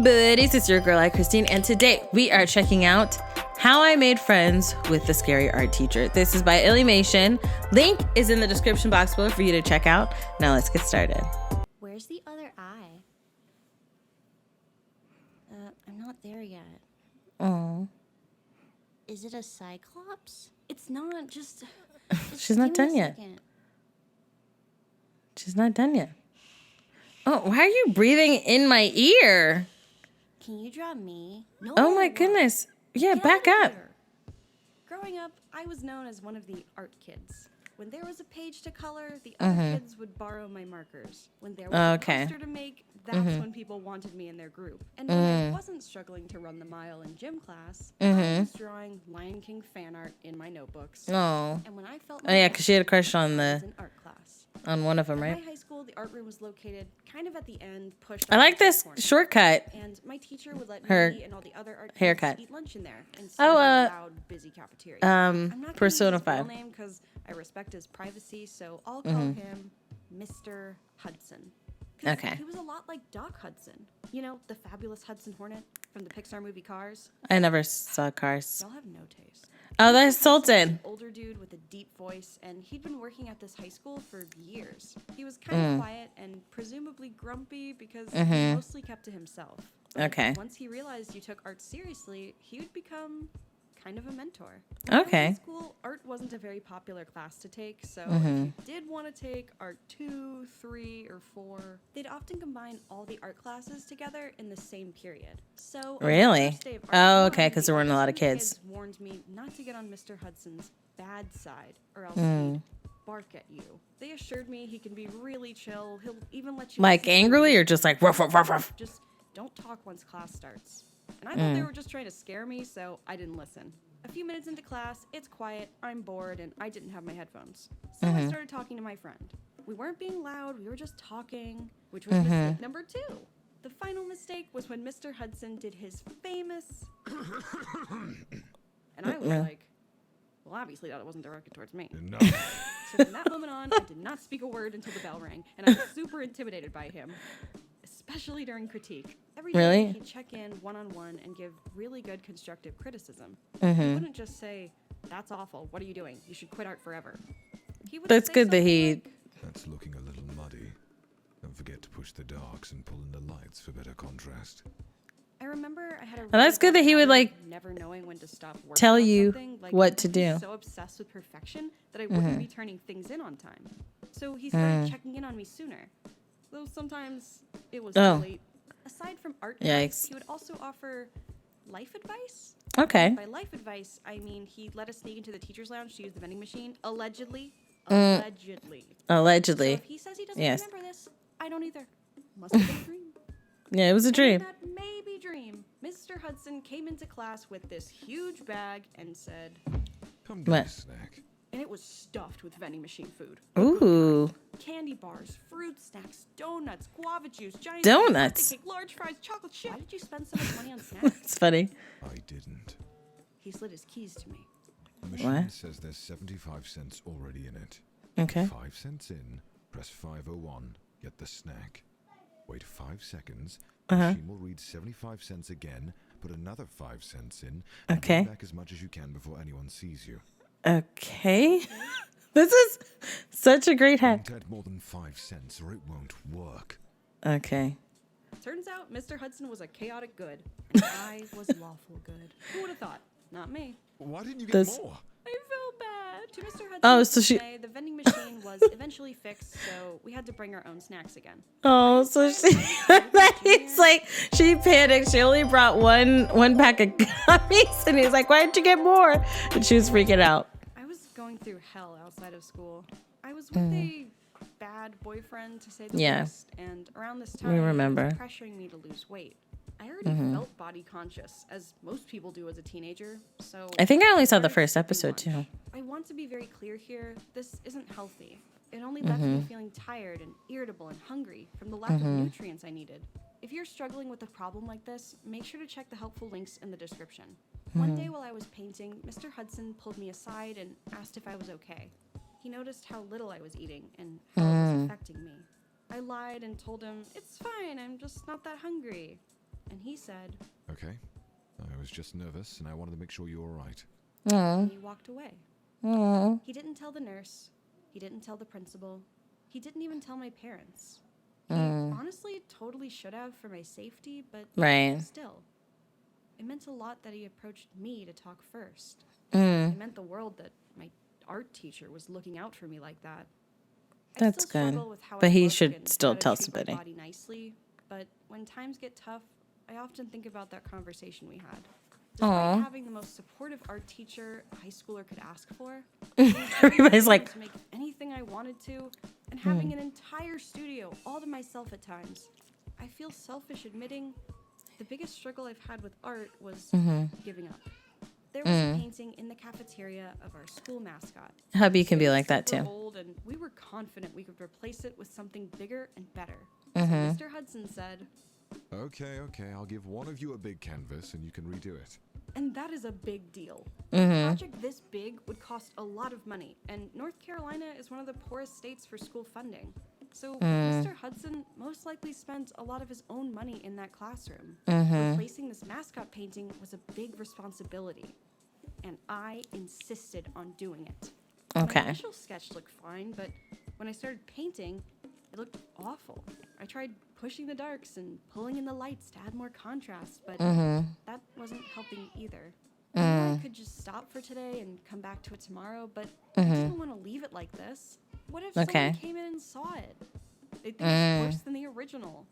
buddies, it's your girl AyChristene, and today we are checking out How I Made Friends with the Scary Art Teacher. This is by Illymation. Link is in the description box below for you to check out. Now let's get started. Where's the other eye? I'm not there yet. Oh, Is it a cyclops? It's not, just she's not done yet. She's not done yet. Oh, why are you breathing in my ear? Can you draw me? No. Oh my goodness. Yeah, back up. Growing up, I was known as one of the art kids. When there was a page to color, the other kids would borrow my markers. When there was a poster to make, that's when people wanted me in their group. And when I wasn't struggling to run the mile in gym class, I was drawing Lion King fan art in my notebooks. Oh. And when I felt Yeah, because she had a crush on I was in art class. on one of them, At right? my high school, the art room was located kind of at the end, pushed. I like this shortcut. And my teacher would let Her me and all the other art kids haircut. eat lunch in there instead of a loud, busy cafeteria. I'm not gonna Persona use his real 5. name because I respect his privacy, so I'll call him Mr. Hudson. 'Cause Okay. he was a lot like Doc Hudson. You know, the fabulous Hudson Hornet from the Pixar movie Cars. I never saw Cars. Y'all have no taste. Oh, that's Sultan. Older dude with a deep voice, and he'd been working at this high school for years. He was kind of quiet and presumably grumpy because he mostly kept to himself. But Okay. once he realized you took art seriously, he would become kind of a mentor. Okay. In school, art wasn't a very popular class to take, so if you did want to take art 2, 3, or 4, they'd often combine all the art classes together in the same period. So on Really? the first day of art Oh, one, okay, 'cause there weren't a lot of the kids. warned me not to get on Mr. Hudson's bad side, or else he'd bark at you. They assured me he can be really chill. He'll even let you Like listen to angrily music. or just like ruff, ruff, ruff, ruff? Just don't talk once class starts. And I thought they were just trying to scare me, so I didn't listen. A few minutes into class, it's quiet, I'm bored, and I didn't have my headphones. So I started talking to my friend. We weren't being loud, we were just talking, which was mistake number 2. The final mistake was when Mr. Hudson did his famous... And I was like, well, obviously that wasn't directed towards me. No. So from that moment on, I did not speak a word until the bell rang, and I was super intimidated by him, especially during critique. Every day Really? he'd check in one-on-one and give really good constructive criticism. Mm-hmm. He wouldn't just say, "That's awful. What are you doing? You should quit art forever." He would That's say good that something he- like, That's looking a little muddy. Don't forget to push the darks and pull in the lights for better contrast. I remember I had a. Well, that's good that he would, like, never knowing when to stop working tell on you something. Like, what to he do. was so obsessed with perfection that I wouldn't be turning things in on time. So he started checking in on me sooner. Though sometimes it was too late. Aside from art advice, Yikes. he would also offer life advice. Okay. By life advice, I mean he let us sneak into the teacher's lounge to use the vending machine. Allegedly. Allegedly. So Allegedly. if he says he doesn't Yes. remember this, I don't either. Must have been a dream. Yeah, it was a dream. That maybe dream. Mr. Hudson came into class with this huge bag and said, Come get What? a snack. and it was stuffed with vending machine food. Ooh. Candy bars, fruit snacks, donuts, guava juice, giant Donuts? birthday cake, large fries, chocolate chip. Why did you spend so much money on snacks? It's funny. I didn't. He slid his keys to me. The machine What? says there's 75 cents already in it. Okay. 5 cents in, press 501, get the snack. Wait 5 seconds, the machine will read 75 cents again, put another 5 cents in, and Okay. give back as much as you can before anyone sees you. Okay. This is such a great hack. Don't add more than 5 cents or it won't work. Okay. Turns out Mr. Hudson was a chaotic good, and I was lawful good. Who would have thought? Not me. Why didn't you get This- more? I felt bad. To Mr. Hudson's Oh, so she- dismay, the vending machine was eventually fixed, so we had to bring our own snacks again. Oh, so she he's like she panicked. She only brought one pack of gummies, and he's like, "Why didn't you get more?" And she was freaking out. I was going through hell outside of school. I was with a bad boyfriend, to say the Yeah. least, and around this time, remember. he was pressuring me to lose weight. I already felt body conscious, as most people do as a teenager, so... I think I only saw the started first skipping episode lunch. too. I want to be very clear here. This isn't healthy. It only left me feeling tired and irritable and hungry from the lack of nutrients I needed. If you're struggling with a problem like this, make sure to check the helpful links in the description. One day while I was painting, Mr. Hudson pulled me aside and asked if I was okay. He noticed how little I was eating and how it was affecting me. I lied and told him, "It's fine, I'm just not that hungry." and he said, Okay. I was just nervous and I wanted to make sure you were all right. and he walked away. Aw. He didn't tell the nurse. He didn't tell the principal. He didn't even tell my parents. He honestly totally should have for my safety, but Right. still. It meant a lot that he approached me to talk first. Mm. It meant the world that my art teacher was looking out for me like that. I That's still good. struggle with how But I he look should and still how to tell treat my somebody. body nicely, but when times get tough, I often think about that conversation we had. Despite Aw. having the most supportive art teacher a high schooler could ask for, Everybody's like, to make anything I wanted to, and having an entire studio all to myself at times, I feel selfish admitting the biggest struggle I've had with art was giving up. There was a painting in the cafeteria of our school mascot. hubby can be like that Super too. old, and we were confident we could replace it with something bigger and better. So Mr. Hudson said, Okay, I'll give one of you a big canvas and you can redo it. and that is a big deal. A project this big would cost a lot of money, and North Carolina is one of the poorest states for school funding. So Mr. Hudson most likely spent a lot of his own money in that classroom. Replacing this mascot painting was a big responsibility, and I insisted on doing it. Okay. My initial sketch looked fine, but when I started painting, it looked awful. I tried pushing the darks and pulling in the lights to add more contrast, but that wasn't helping either. I knew I could just stop for today and come back to it tomorrow, but I didn't want to leave it like this. What if Okay. someone came in and saw it? They'd think it's worse than the original.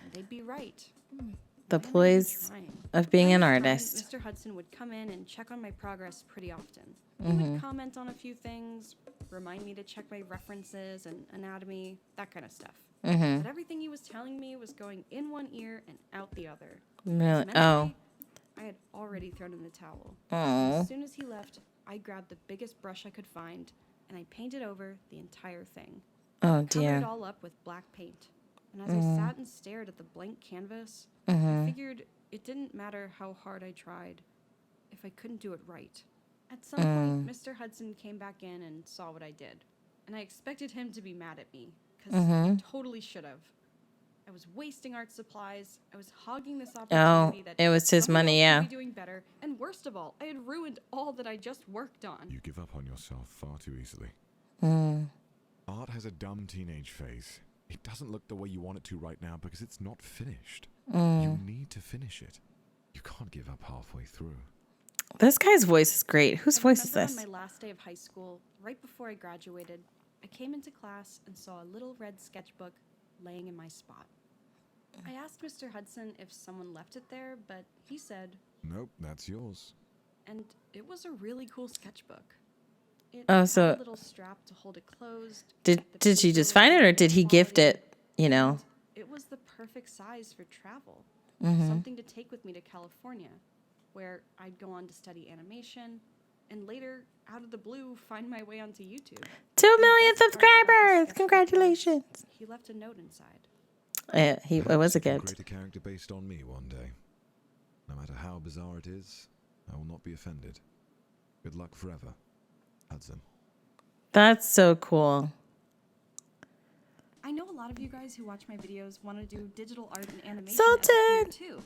And they'd be right. The And I'd be ploys trying. of being an During this time, artist. Mr. Hudson would come in and check on my progress pretty often. He would comment on a few things, remind me to check my references and anatomy, that kind of stuff. But everything he was telling me was going in one ear and out the other. Really? Mentally, Oh. I had already thrown in the towel. Oh. As soon as he left, I grabbed the biggest brush I could find, and I painted over the entire thing. Oh Covered it dear. all up with black paint. And as I sat and stared at the blank canvas, I figured it didn't matter how hard I tried if I couldn't do it right. At some point, Mr. Hudson came back in and saw what I did. And I expected him to be mad at me, because I totally should have. I was wasting art supplies. I was hogging this opportunity that it was his someone money, else yeah. could be doing better. And worst of all, I had ruined all that I just worked on. You give up on yourself far too easily. Art has a dumb teenage phase. It doesn't look the way you want it to right now because it's not finished. You need to finish it. You can't give up halfway through. This guy's voice is great. Whose voice is remember this? On my last day of high school, right before I graduated, I came into class and saw a little red sketchbook laying in my spot. I asked Mr. Hudson if someone left it there, but he said, Nope, that's yours. and it was a really cool sketchbook. It Oh, had so a little strap to hold it closed. Did The she just paper find it, or was did he gift quality, it? You know. and it was the perfect size for travel. Something to take with me to California, where I'd go on to study animation, and later, out of the blue, find my way onto YouTube. 2 million Best part about the subscribers! sketchbook Congratulations. was He left a note inside. It was a Perhaps you can gift. create a character based on me one day. No matter how bizarre it is, I will not be offended. Good luck forever, Hudson. That's so cool. I know a lot of you guys who watch my videos want to do digital art and animation Sultan! as a career too.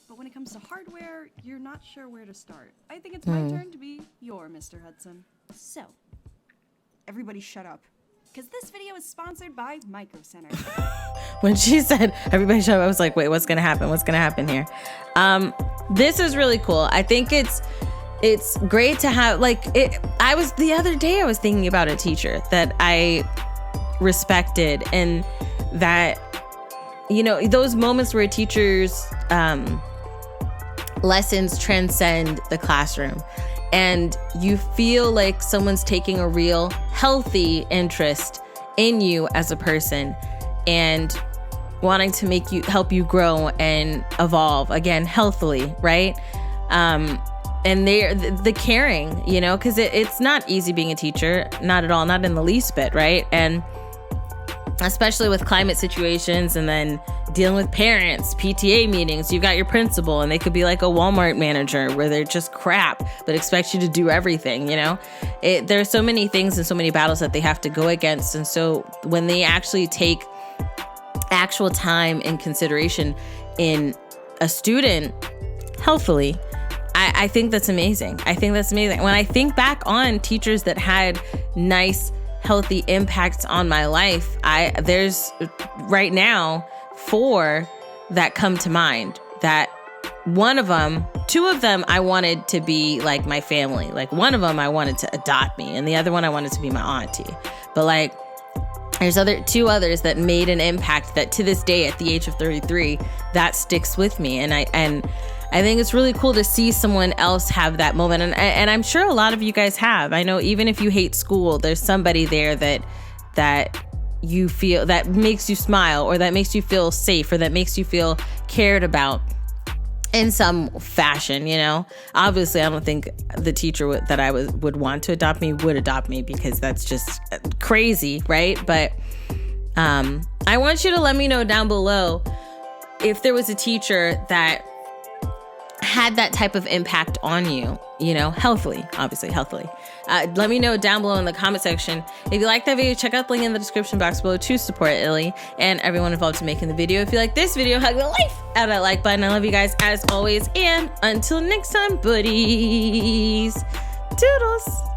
But when it comes to hardware, you're not sure where to start. I think it's my turn to be your Mr. Hudson. So, everybody shut up. Because this video is sponsored by Micro Center. When she said everybody shut up, I was like, wait, what's gonna happen? What's gonna happen here? This is really cool. I think it's great to have the other day I was thinking about a teacher that I respected, and that, you know, those moments where teachers lessons transcend the classroom, and you feel like someone's taking a real healthy interest in you as a person and wanting to help you grow and evolve again healthily, right? And they're the caring, you know, because it's not easy being a teacher, not at all, not in the least bit, right? And especially with climate situations, and then dealing with parents, PTA meetings, you've got your principal, and they could be like a Walmart manager where they're just crap but expect you to do everything, you know? There's so many things and so many battles that they have to go against. And so when they actually take actual time and consideration in a student healthily, I think that's amazing. I think that's amazing. When I think back on teachers that had nice, healthy impacts on my life, there's right now 4 that come to mind. That one of them, 2 of them I wanted to be like my family. Like one of them I wanted to adopt me, and the other one I wanted to be my auntie. But like there's 2 others that made an impact that to this day at the age of 33, that sticks with me. And I think it's really cool to see someone else have that moment. And I'm sure a lot of you guys have. I know even if you hate school, there's somebody there that you feel that makes you smile, or that makes you feel safe, or that makes you feel cared about in some fashion, you know. Obviously, I don't think the teacher that I would want to adopt me would adopt me, because that's just crazy, right? But I want you to let me know down below if there was a teacher that had that type of impact on you, you know, healthily, obviously healthily. Let me know down below in the comment section. If you like that video, check out the link in the description box below to support Illy and everyone involved in making the video. If you like this video, hug the life out of that like button. I love you guys as always. And until next time, buddies. Toodles.